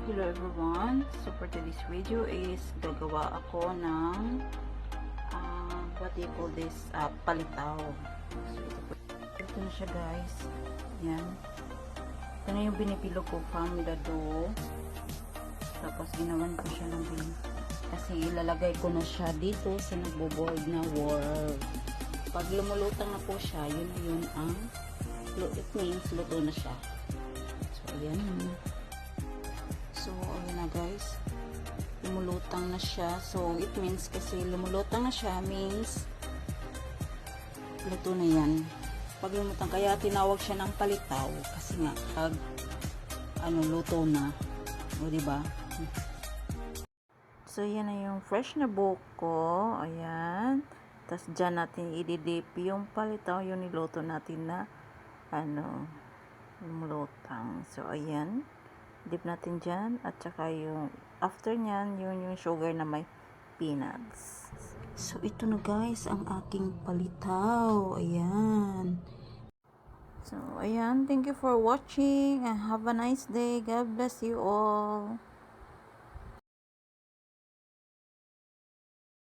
Hello everyone, so for today's video is gagawa ako ng what do you call this, palitaw. So ito na siya guys, yan, ito na yung binipilo ko from the dough, tapos ginawan ko siya ng kasi ilalagay ko na siya dito sa nagbo-boiled na water. Pag lumulutang na po siya, yun ang it means luto na siya. So ayan. So, ayun na guys. Lumulutang na siya. So, it means kasi lumulutang na siya means luto na yan. Pag lumutang, kaya tinawag siya ng palitaw. Kasi nga, pag luto na. O, diba? So, yan na yung fresh na buko. Ayan. Tapos, dyan natin ididip yung palitaw. Yung niluto natin na lumulutang. So, ayan. Dip natin dyan, at saka yung after nyan, yung sugar na may peanuts. So, ito na guys, ang aking palitaw. Ayan. So, ayan. Thank you for watching and have a nice day. God bless you all.